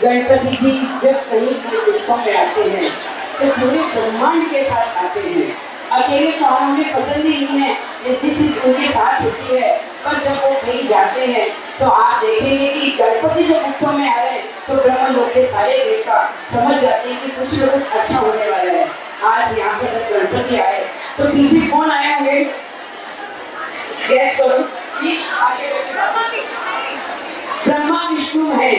गणपति जी जब कहीं के उत्सव में आते हैं तो पूरे ब्रह्मांड के साथ आते हैं। अकेले तो हमें पसंद ही नहीं है, ये चीज उनके साथ होती है। पर जब वो कहीं जाते हैं तो आप देखेंगे कि गणपति जब उत्सव में आ रहे हैं तो ब्रह्म लोग के सारे देवता समझ जाते हैं कि कुछ न कुछ अच्छा होने वाला है। आज यहाँ पर जब गणपति आए तो पीछे कौन आए होंगे, गैस करो। ब्रह्मा विष्णु है,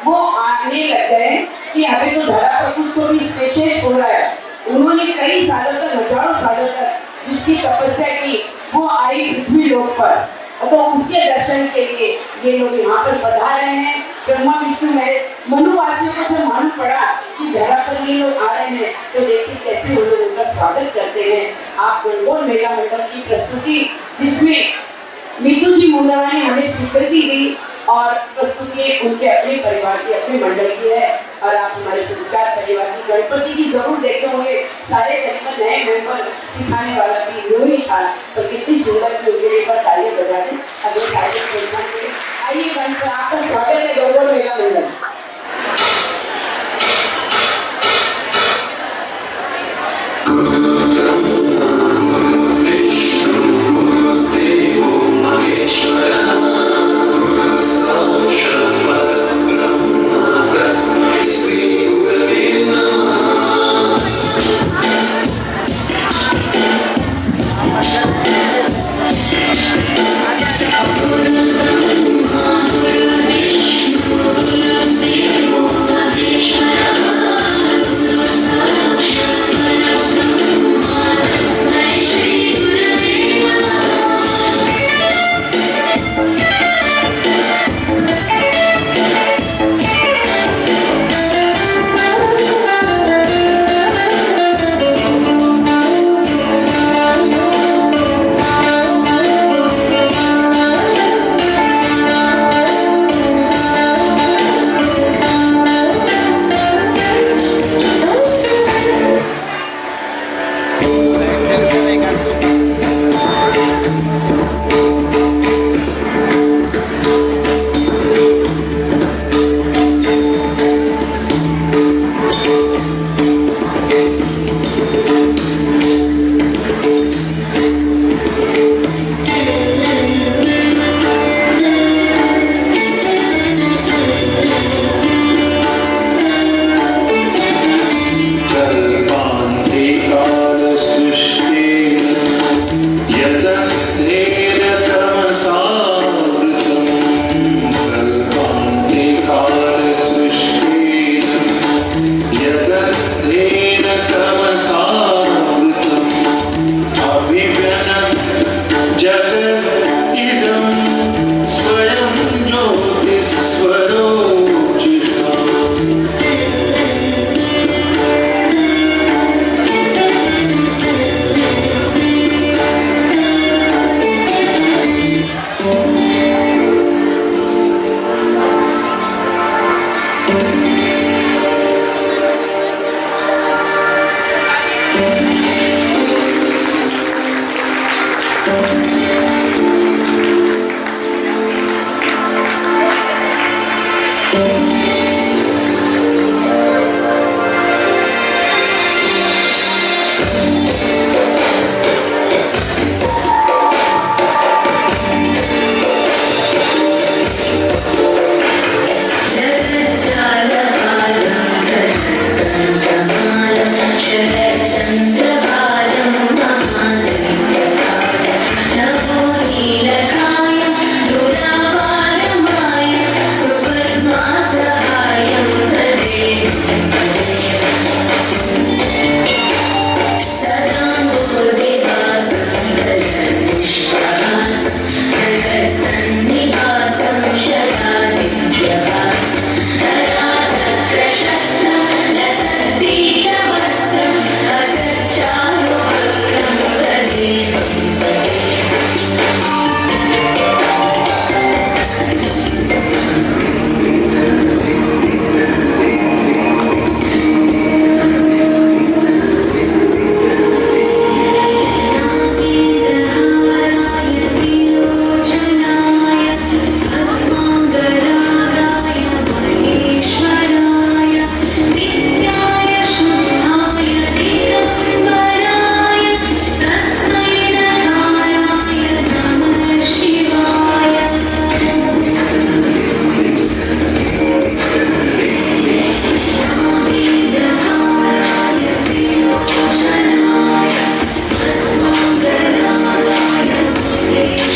वो आने लग गए कि अभी तो धरा पर कुछ तो भी स्पेशल हो रहा है। उन्होंने कई सालों तक, हजारों सालों तक जिसकी तपस्या की, वो आई पृथ्वी लोक पर, तो उसके दर्शन के लिए ये लोग यहाँ पर पधार रहे हैं। ब्रह्मा विष्णु में मनुवासियों को जब मालूम पड़ा कि धरा पर ये लोग आ रहे हैं तो देखिए कैसे वो लोग उनका स्वागत करते हैं। आप गणगौर मेला मंडल की प्रस्तुति जिसमें मीतू जी मुंदड़ा ने हमें स्वीकृति दी और प्रस्तुति उनके अपने परिवार की, अपने मंडल की है। और आप हमारे संस्कार परिवार की गणपति की जरूर देखे होंगे, सारे करीबन नए मेंबर, सिखाने वाला भी वो ही था। तो कितनी सुंदर की उनके लिए तालियां बजा दें। अगले सारे आइए गणपति, आपका स्वागत है गणगौर मेला मंडल।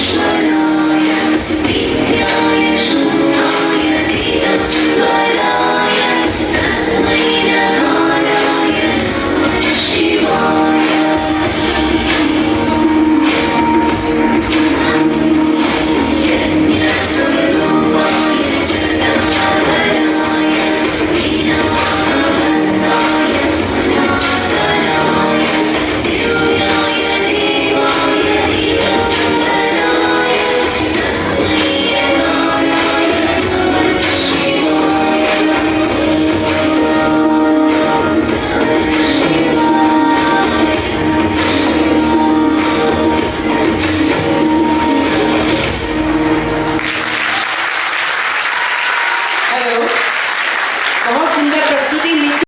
Krishna